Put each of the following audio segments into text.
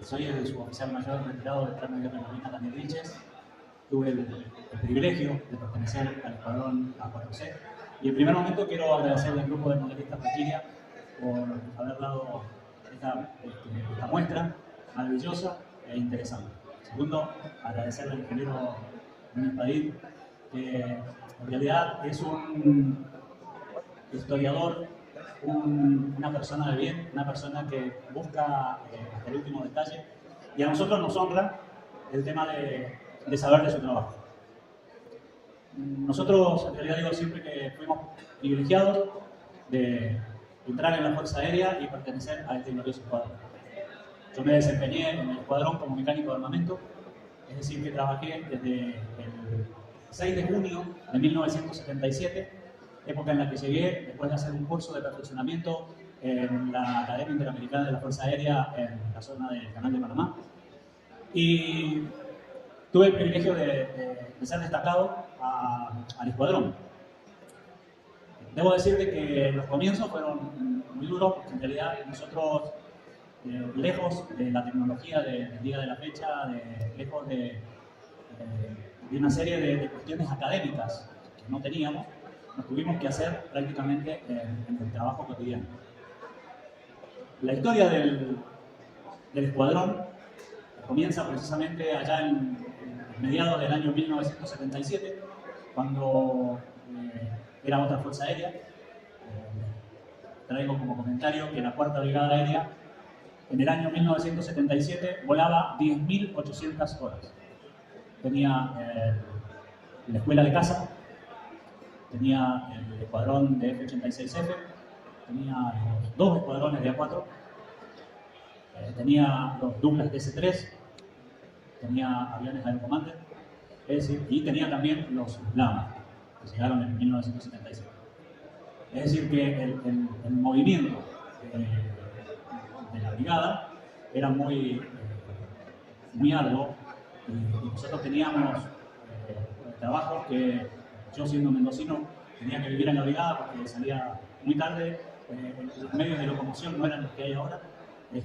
Soy el suboficial mayor retirado del Plan de Guerra de Malvinas, Daniel Vilches. Tuve el privilegio de pertenecer al escuadrón A4C. Y en primer momento quiero agradecerle al grupo de modelistas Valkyria por haber dado esta muestra maravillosa e interesante. Segundo, agradecerle al ingeniero Núñez Padín, que en realidad es un historiador, una persona de bien, una persona que busca hasta el último detalle, y a nosotros nos honra el tema de saber de su trabajo. Nosotros, en realidad, digo siempre que fuimos privilegiados de entrar en la Fuerza Aérea y pertenecer a este glorioso escuadrón. Yo me desempeñé en el escuadrón como mecánico de armamento, es decir, que trabajé desde el 6 de junio de 1977, época en la que llegué después de hacer un curso de perfeccionamiento en la Academia Interamericana de la Fuerza Aérea en la zona del Canal de Panamá. Y tuve el privilegio de ser destacado al escuadrón. Debo decirte que los comienzos fueron muy duros, porque en realidad nosotros, lejos de la tecnología del día de la fecha, lejos de una serie de cuestiones académicas que no teníamos, nos tuvimos que hacer prácticamente en el trabajo cotidiano. La historia del escuadrón comienza precisamente allá en mediados del año 1977, cuando era otra fuerza aérea. Traigo como comentario que la Cuarta Brigada Aérea en el año 1977 volaba 10.800 horas. Tenía la escuela de caza, tenía el escuadrón de F-86F, tenía los dos escuadrones de A4, tenía los Douglas DC-3, tenía aviones Aerocommander, es decir, y tenía también los Lama, que llegaron en 1977. Es decir, que el movimiento de la brigada era muy arduo, y nosotros teníamos trabajos que yo, siendo mendocino, tenía que vivir en la brigada porque salía muy tarde, los medios de locomoción no eran los que hay ahora, y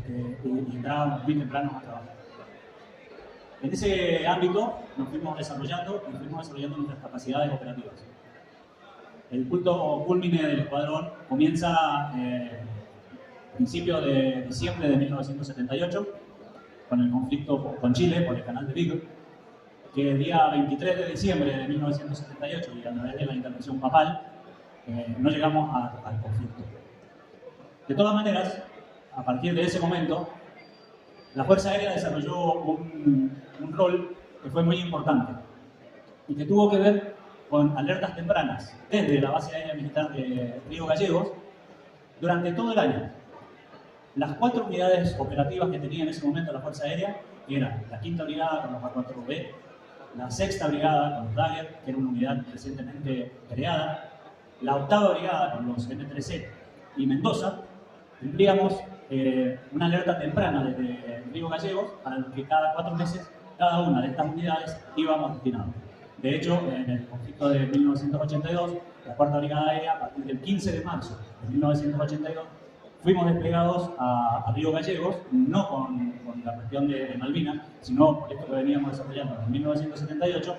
entrábamos muy temprano a trabajar. En ese ámbito nos fuimos desarrollando nuestras capacidades operativas. El punto culmine del escuadrón comienza a principios de diciembre de 1978, con el conflicto con Chile por el canal de Beagle, que el día 23 de diciembre de 1978, y a través de la intervención papal, no llegamos al conflicto. De todas maneras, a partir de ese momento, la Fuerza Aérea desarrolló un rol que fue muy importante y que tuvo que ver con alertas tempranas desde la base aérea militar de Río Gallegos durante todo el año. Las 4 unidades operativas que tenía en ese momento la Fuerza Aérea eran la 5ª Brigada con los A4B, la 6ª Brigada con los Dagger, que era una unidad recientemente creada, la 8ª Brigada con los M3C y Mendoza. Tendríamos una alerta temprana desde Río Gallegos para lo que cada 4 meses cada una de estas unidades íbamos destinados. De hecho, en el conflicto de 1982, la 4ª Brigada Aérea, a partir del 15 de marzo de 1982, fuimos desplegados a Río Gallegos, no con la cuestión de Malvinas, sino por esto que veníamos desarrollando en 1978,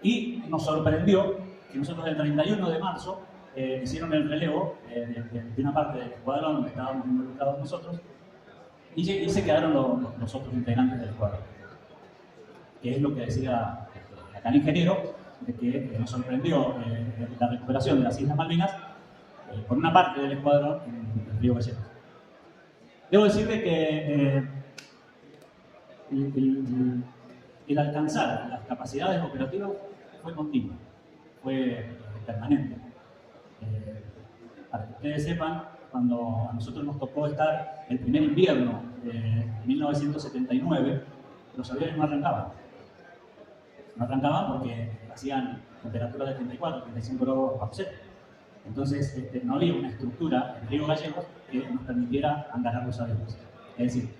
y nos sorprendió que nosotros el 31 de marzo hicieron el relevo de una parte del escuadrón donde estábamos involucrados nosotros, y se quedaron los otros integrantes del escuadrón. Que es lo que decía acá el ingeniero, de que nos sorprendió la recuperación de las Islas Malvinas por una parte del escuadrón en Río Gallegos. Debo decirle que el alcanzar las capacidades operativas fue continuo, fue permanente. Para que ustedes sepan, cuando a nosotros nos tocó estar el primer invierno de 1979, los aviones no arrancaban. No arrancaban porque hacían temperaturas de 34, 35 grados bajo cero. Entonces, no había una estructura en Río Gallegos que nos permitiera andar los aviones. Es decir,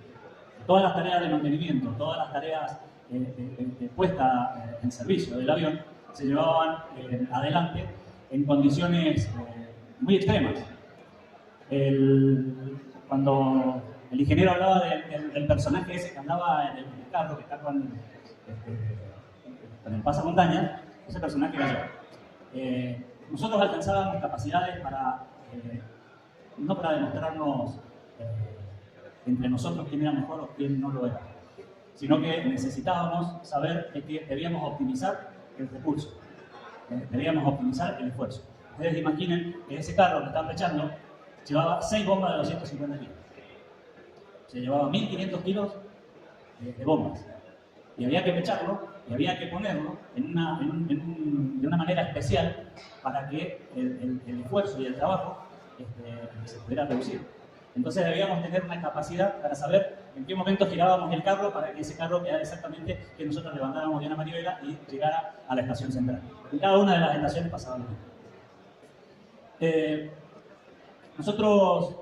todas las tareas de mantenimiento, todas las tareas de puesta en servicio del avión se llevaban adelante en condiciones muy extremas. Cuando el ingeniero hablaba del personaje ese que andaba en el carro, que está con el pasamontañas. Ese personaje era yo. Nosotros alcanzábamos capacidades para, no para demostrarnos entre nosotros quién era mejor o quién no lo era, sino que necesitábamos saber que debíamos optimizar el recurso, debíamos optimizar el esfuerzo. Ustedes imaginen que ese carro que están pechando llevaba 6 bombas de 250 kilos. Se llevaba 1500 kilos de bombas. Y había que pecharlo y había que ponerlo de una manera especial para que el esfuerzo y el trabajo se pudiera reducir. Entonces debíamos tener una capacidad para saber en qué momento girábamos el carro para que ese carro quedara exactamente que nosotros levantáramos de una manivela y llegara a la estación central. En cada una de las estaciones pasaba lo mismo. Nosotros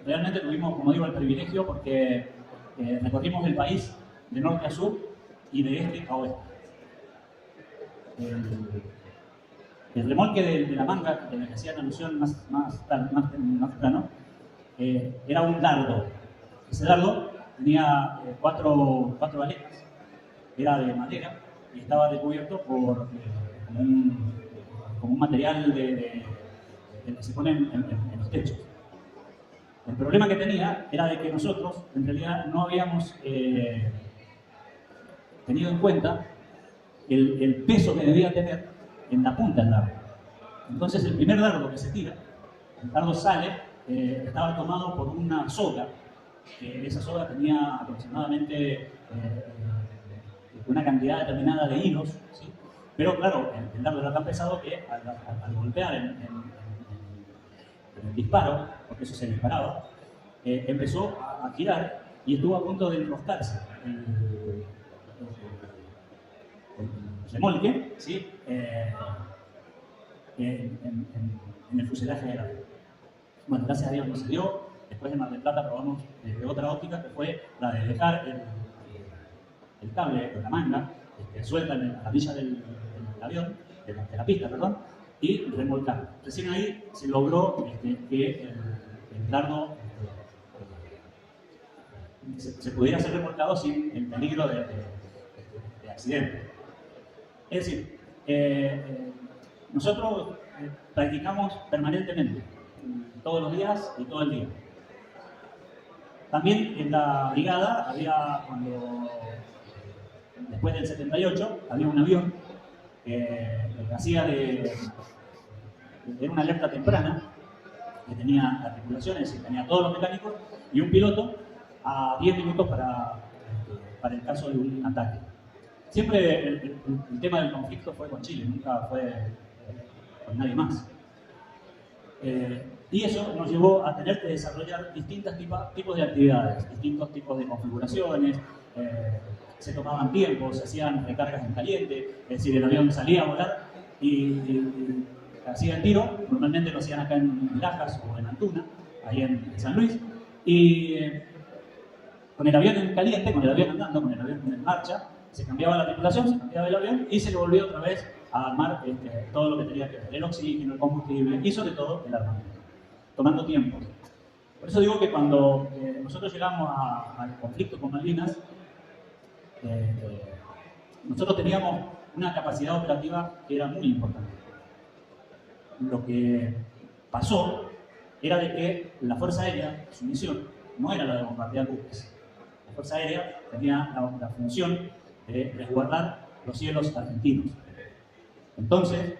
realmente tuvimos, como digo, el privilegio porque recorrimos el país de norte a sur y de este a oeste. El remolque de la manga, de la que hacían alusión más temprano, era un dardo. Ese dardo tenía cuatro aletas, era de madera y estaba recubierto por como un material que se pone en los techos. El problema que tenía era de que nosotros, en realidad, no habíamos tenido en cuenta el peso que debía tener en la punta del dardo. Entonces, el primer dardo que se tira, el dardo sale, estaba tomado por una soga. Esa soga tenía aproximadamente una cantidad determinada de hilos, ¿sí? Pero claro, el dardo era tan pesado que al golpear en el disparo, porque eso se disparaba, empezó a girar y estuvo a punto de enroscarse el remolque, ¿sí? En el fuselaje del avión. Bueno, gracias a Dios no se dio. Después en Mar del Plata probamos desde otra óptica, que fue la de dejar el cable de la manga suelta en la orilla del avión, de la pista, perdón, y remolcarlo. Recién ahí se logró que el dardo se pudiera ser remolcado sin el peligro de accidente. Es decir, nosotros practicamos permanentemente, todos los días y todo el día. También en la brigada había, después del 78, había un avión que hacía era una alerta temprana, que tenía la tripulación, es decir, tenía todos los mecánicos y un piloto a 10 minutos para el caso de un ataque. Siempre el tema del conflicto fue con Chile, nunca fue con nadie más. Y eso nos llevó a tener que desarrollar distintos tipos de actividades, distintos tipos de configuraciones. Se tomaban tiempos, se hacían recargas en caliente, es decir, el avión salía a volar y hacía el tiro. Normalmente lo hacían acá en Lajas o en Antuna, ahí en San Luis. Y con el avión en caliente, con el avión andando, con el avión en marcha, se cambiaba la tripulación, se cambiaba el avión y se lo volvía otra vez a armar todo lo que tenía que ver, el oxígeno, el combustible y sobre todo el armamento, tomando tiempo. Por eso digo que cuando nosotros llegamos al conflicto con Malvinas, nosotros teníamos una capacidad operativa que era muy importante. Lo que pasó era de que la Fuerza Aérea, su misión, no era la de bombardear buques. La Fuerza Aérea tenía la función de resguardar los cielos argentinos. Entonces,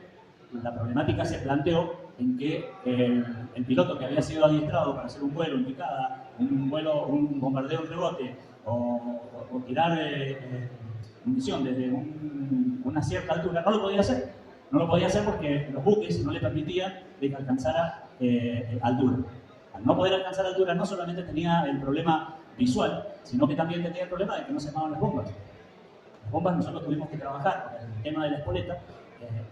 la problemática se planteó en que el piloto que había sido adiestrado para hacer un vuelo en picada, un bombardeo en rebote o tirar munición desde una cierta altura, no lo podía hacer. No lo podía hacer porque los buques no le permitían que alcanzara altura. Al no poder alcanzar altura, no solamente tenía el problema visual, sino que también tenía el problema de que no se armaban las bombas. Las bombas nosotros tuvimos que trabajar con el tema de la espoleta.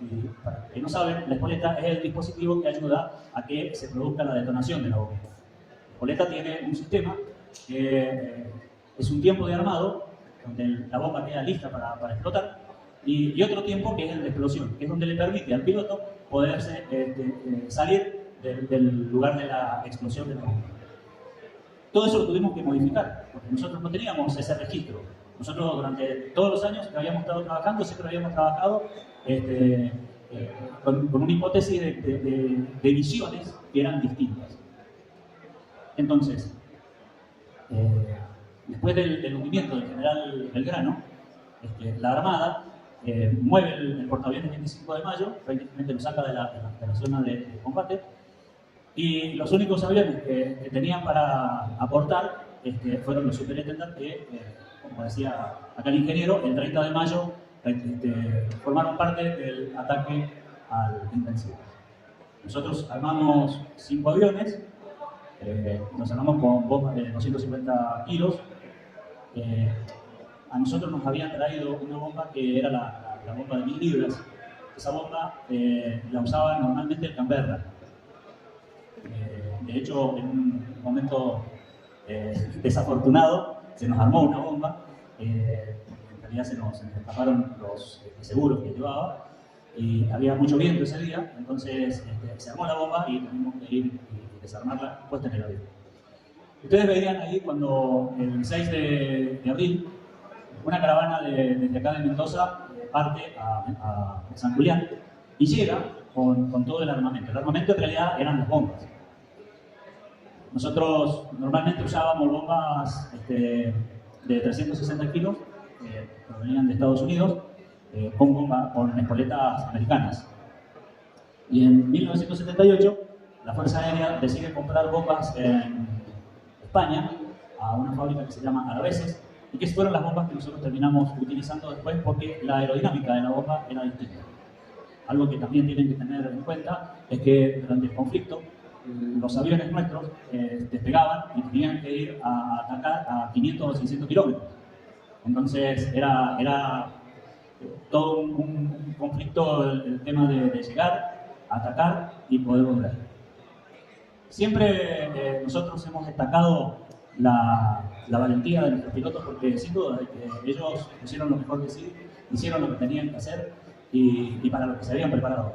Y para los que no saben, la espoleta es el dispositivo que ayuda a que se produzca la detonación de la bomba. La espoleta tiene un sistema que es un tiempo de armado, donde la bomba queda lista para explotar, y otro tiempo que es el de explosión, que es donde le permite al piloto poderse salir del lugar de la explosión de la bomba. Todo eso lo tuvimos que modificar, porque nosotros no teníamos ese registro. Nosotros durante todos los años que habíamos estado trabajando, siempre habíamos trabajado con una hipótesis de visiones que eran distintas. Entonces, después del hundimiento del general Belgrano, la Armada mueve el portaaviones 25 de mayo, prácticamente lo saca de la zona de combate, y los únicos aviones que tenían para aportar fueron los Superintendent que, como decía acá el ingeniero, el 30 de mayo formaron parte del ataque al intensivo. Nosotros armamos 5 aviones, nos armamos con bombas de 250 kilos. A nosotros nos habían traído una bomba que era la bomba de 1000 libras. Esa bomba la usaba normalmente el Canberra. De hecho, en un momento desafortunado, se nos armó una bomba. En realidad se nos escaparon los seguros que llevaba y había mucho viento ese día, entonces se armó la bomba y tuvimos que ir y desarmarla puesta en el avión. Ustedes veían ahí cuando el 6 de abril una caravana desde acá de Mendoza parte a San Julián y llega con todo el armamento. El armamento en realidad eran las bombas. Nosotros normalmente usábamos bombas de 360 kilos que provenían de Estados Unidos con espoletas americanas. Y en 1978 la Fuerza Aérea decide comprar bombas en España a una fábrica que se llama Araveses, y que fueron las bombas que nosotros terminamos utilizando después porque la aerodinámica de la bomba era distinta. Algo que también tienen que tener en cuenta es que durante el conflicto los aviones nuestros despegaban y tenían que ir a atacar a 500 o 600 kilómetros. Entonces era todo un conflicto el tema de llegar, atacar y poder volver. Siempre nosotros hemos destacado la valentía de nuestros pilotos porque sin duda de que ellos hicieron lo mejor de sí, hicieron lo que tenían que hacer y para lo que se habían preparado.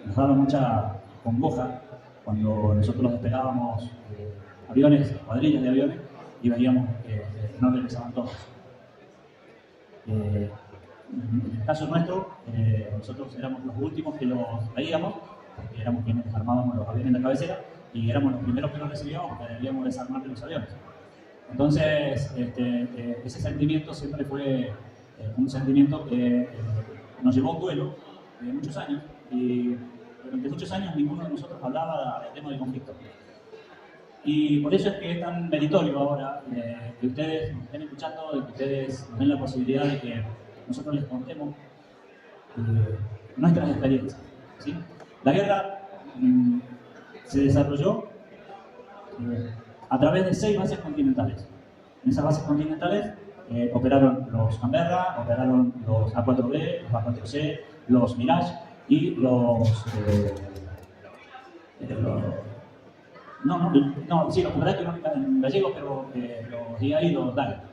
Nos daba mucha congoja cuando nosotros despegábamos aviones, cuadrillas de aviones, y veíamos que no regresaban todos. En el caso nuestro, nosotros éramos los últimos que los veíamos, porque éramos quienes desarmábamos los aviones en la cabecera, y éramos los primeros que los recibíamos porque debíamos desarmar los aviones. Entonces, ese sentimiento siempre fue un sentimiento que nos llevó a un duelo de muchos años, y durante muchos años ninguno de nosotros hablaba del tema del conflicto. Y por eso es que es tan meritorio ahora que ustedes nos estén escuchando, de que ustedes nos den la posibilidad de que nosotros les contemos nuestras experiencias, ¿sí? La guerra se desarrolló a través de 6 bases continentales. En esas bases continentales operaron los Canberra, operaron los A4B, los A4C, los Mirage y los los operaron en gallego, pero los DI y los DAG.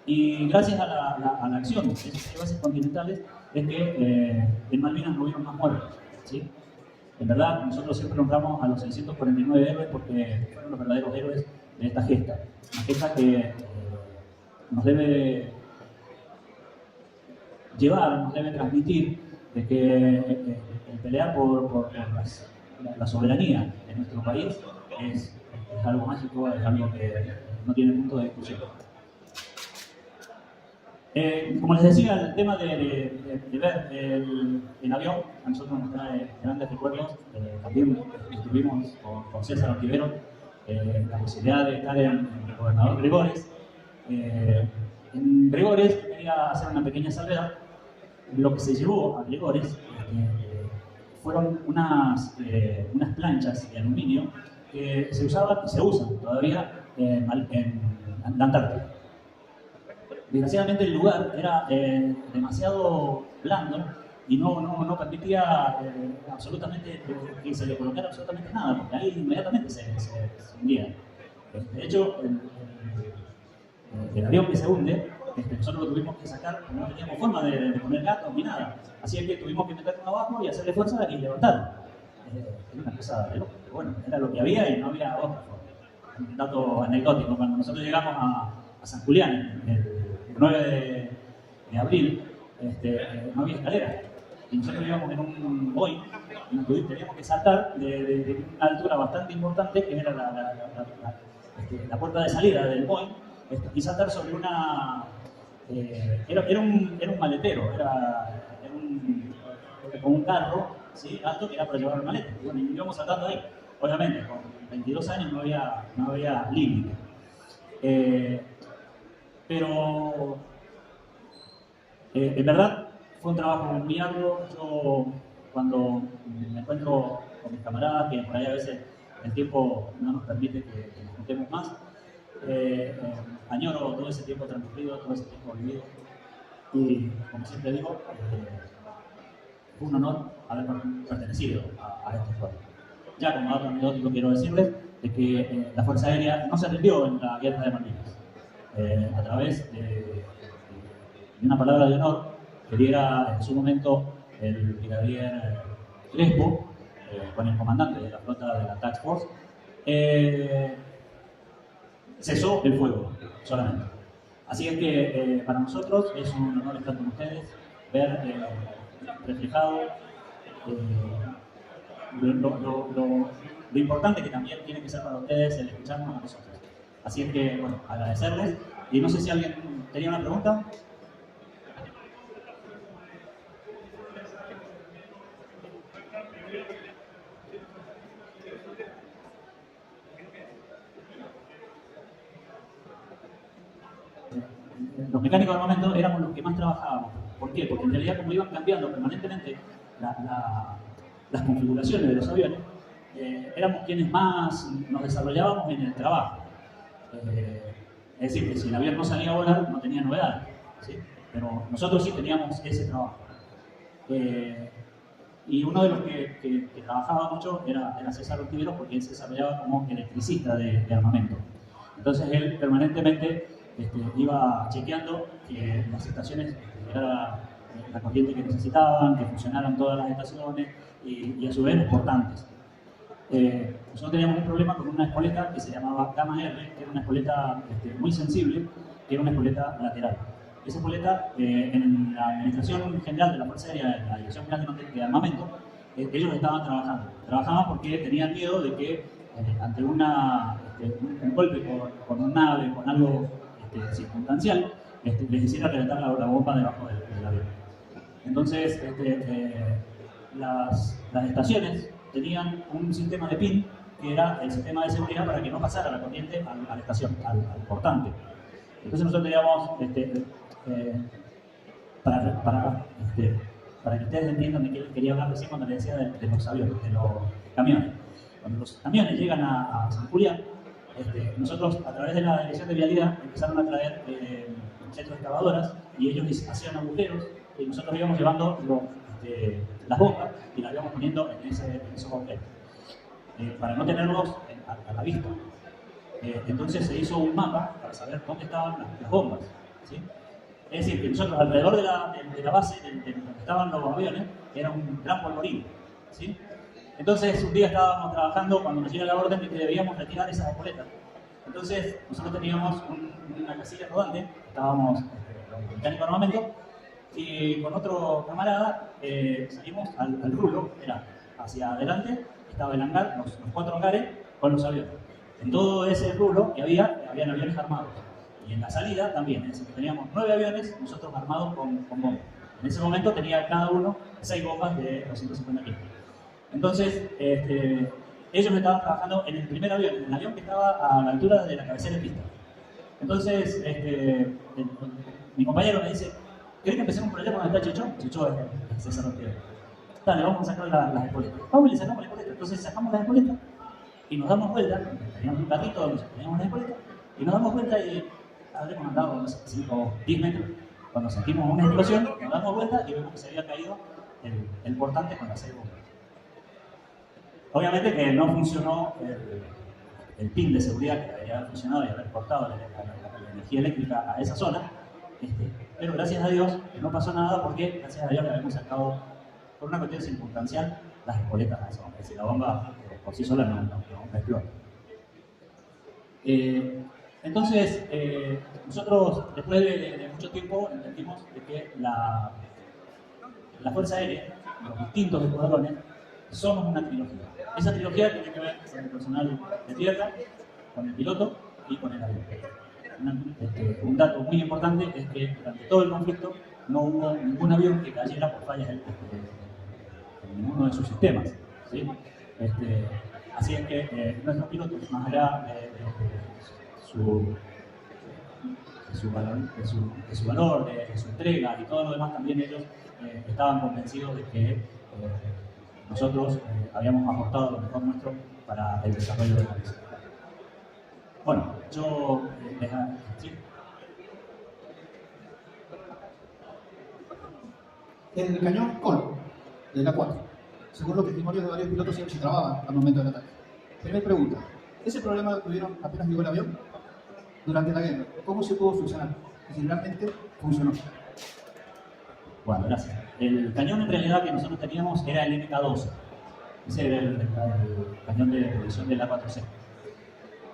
Y gracias a la acción de esas bases continentales es que en Malvinas no hubieron más muertos, ¿sí? En verdad, nosotros siempre nombramos a los 649 héroes porque fueron los verdaderos héroes de esta gesta. Una gesta que nos debe llevar, nos debe transmitir de que el pelear por la soberanía de nuestro país es algo mágico, es algo que no tiene punto de discusión. Como les decía, el tema de ver el avión a nosotros nos trae grandes recuerdos. También estuvimos con César Ortivero la posibilidad de estar en el gobernador Gregores. En Gregores quería hacer una pequeña salvedad. Lo que se llevó a Gregores fueron unas planchas de aluminio que se usaban y se usan todavía en la Antártida. Desgraciadamente el lugar era demasiado blando y no permitía absolutamente que se le colocara absolutamente nada, porque ahí inmediatamente se hundía. De hecho, el avión que se hunde, nosotros lo tuvimos que sacar, no teníamos forma de poner gatos ni nada, así es que tuvimos que meternos abajo y hacerle fuerza y levantarlo. era una cosa de loco, pero bueno, era lo que había y no había otra forma. Un dato anecdótico, cuando nosotros llegamos a San Julián el 9 de abril, no había escalera. Y nosotros íbamos en un Boeing y teníamos que saltar de una altura bastante importante, que era la puerta de salida del Boeing, y saltar sobre una... era un maletero, era como un carro, ¿sí? Alto, que era para llevar el maleta. Y bueno, y íbamos saltando ahí. Obviamente, con 22 años no había límite. Pero en verdad fue un trabajo muy arduo. Yo, cuando me encuentro con mis camaradas, que por ahí a veces el tiempo no nos permite que nos juntemos más, añoro todo ese tiempo transcurrido, todo ese tiempo vivido. Y como siempre digo, fue un honor haber pertenecido a este pueblo. Ya como dato anecdótico quiero decirles de que la Fuerza Aérea no se rindió en la guerra de Malvinas. A través de una palabra de honor que diera en su momento el brigadier Crespo, con el comandante de la flota de la Task Force, cesó el fuego solamente. Así es que para nosotros es un honor estar con ustedes, ver reflejado lo importante que también tiene que ser para ustedes el escucharnos a nosotros. Así es que, bueno, agradecerles. Y no sé si alguien tenía una pregunta. Los mecánicos del momento éramos los que más trabajábamos. ¿Por qué? Porque en realidad, como iban cambiando permanentemente las configuraciones de los aviones, éramos quienes más nos desarrollábamos en el trabajo. Es decir, que si el avión no salía a volar, no tenía novedades, ¿sí? Pero nosotros sí teníamos ese trabajo. Y uno de los que trabajaba mucho era César Ortiveros, porque él se desarrollaba como electricista de armamento. Entonces él permanentemente iba chequeando que las estaciones era la corriente que necesitaban, que funcionaran todas las estaciones y a su vez los portantes. Nosotros teníamos un problema con una espoleta que se llamaba Gamma R, que era una espoleta muy sensible, que era una espoleta lateral. Esa espoleta, en la Administración General de la Fuerza Aérea, en la Dirección General de Armamento, ellos estaban trabajando. Trabajaban porque tenían miedo de que ante un golpe con un nave, con algo circunstancial, les hiciera reventar la bomba debajo del avión. Entonces, las estaciones tenían un sistema de PIN que era el sistema de seguridad para que no pasara la corriente a la estación, al portante. Entonces nosotros teníamos, para que ustedes entiendan de qué les quería hablar recién cuando les decía de los aviones, de los camiones. Cuando los camiones llegan a San Julián, nosotros a través de la Dirección de Vialidad empezaron a traer excavadoras y ellos hacían agujeros y nosotros íbamos llevando las bombas y las íbamos poniendo en esos agujeros para no tenerlos a la vista. Entonces se hizo un mapa para saber dónde estaban las bombas, ¿sí? Es decir, que nosotros alrededor de la base donde estaban los aviones era un gran polvorín, ¿sí? Entonces un día estábamos trabajando cuando nos llega la orden de que debíamos retirar esas espoletas. Entonces nosotros teníamos una casilla rodante, estábamos los mecánicos de armamento, y con otro camarada salimos al rulo, era hacia adelante, estaba el hangar, los 4 hangares con los aviones. En todo ese rulo que habían aviones armados. Y en la salida también, es decir, teníamos 9 aviones, nosotros armados con bombas. En ese momento tenía cada uno 6 bombas de 250 kilos. Entonces, ellos estaban trabajando en el primer avión, en el avión que estaba a la altura de la cabecera de pista. Entonces, mi compañero me dice, ¿querés que empecemos por allá cuando está Chicho? Chicho es César Ortiveros. Dale, vamos a sacar las espoletas. Vamos y le sacamos las espoletas. Entonces sacamos las espoletas y nos damos vuelta, teníamos un carrito donde teníamos las espoletas, y nos damos vuelta y habremos andado, no sé, 5 o 10 metros. Cuando sentimos una explosión, nos damos vuelta y vemos que se había caído el portante con las 6 bombas. Obviamente que no funcionó el pin de seguridad que debería haber funcionado y haber cortado la energía eléctrica a esa zona, pero gracias a Dios no pasó nada porque gracias a Dios le habíamos sacado, por una cuestión circunstancial, las espoletas a esa bomba. Es decir, la bomba por sí sola no explota. Entonces, nosotros después de mucho tiempo entendimos de que la Fuerza Aérea, los distintos escuadrones, somos una trilogía. Esa trilogía tiene que ver con el personal de tierra, con el piloto y con el avión. Un dato muy importante es que durante todo el conflicto no hubo ningún avión que cayera por fallas en ninguno de sus sistemas, ¿sí? Así es que nuestros pilotos, más allá de su valor, de su entrega y todo lo demás, también ellos estaban convencidos de que nosotros habíamos aportado lo mejor nuestro para el desarrollo de la misión. Bueno, yo ¿sí? El cañón Colo, de la 4, según los testimonios de varios pilotos, se trababa al momento del ataque. Primera pregunta, ¿ese problema lo tuvieron apenas llegó el avión? Durante la guerra, ¿cómo se pudo funcionar? Y si realmente funcionó. Bueno, gracias. El cañón en realidad que nosotros teníamos era el MK12. Ese era el cañón de protección del A4C.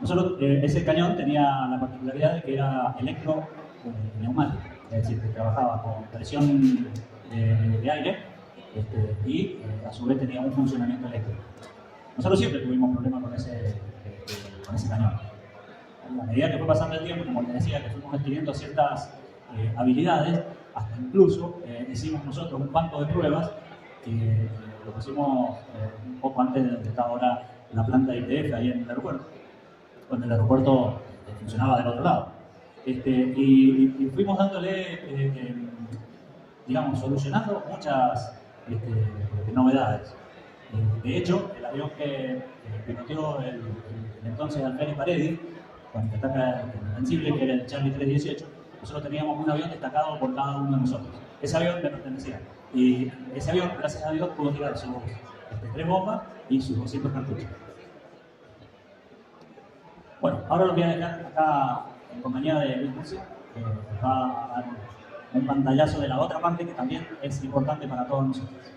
Nosotros, ese cañón tenía la particularidad de que era electro-neumático, es decir, que trabajaba con presión de aire y a su vez tenía un funcionamiento eléctrico. Nosotros siempre tuvimos problemas con ese cañón. A medida que fue pasando el tiempo, como les decía, que fuimos adquiriendo ciertas habilidades, hasta incluso hicimos nosotros un banco de pruebas que lo pusimos un poco antes de donde está ahora la planta de ITF, ahí en el aeropuerto, cuando el aeropuerto funcionaba del otro lado. Y fuimos dándole, digamos, solucionando muchas novedades. De hecho, el avión que piloteó el entonces Alfredo Paredi, con el ataque invencible, que era el Charlie 318, nosotros teníamos un avión destacado por cada uno de nosotros. Ese avión me pertenecía. Y ese avión, gracias a Dios, pudo tirar sus 3 bombas y sus 200 cartuchos. Bueno, ahora lo voy a dejar acá en compañía de Luis Murcia, que va a dar un pantallazo de la otra parte que también es importante para todos nosotros.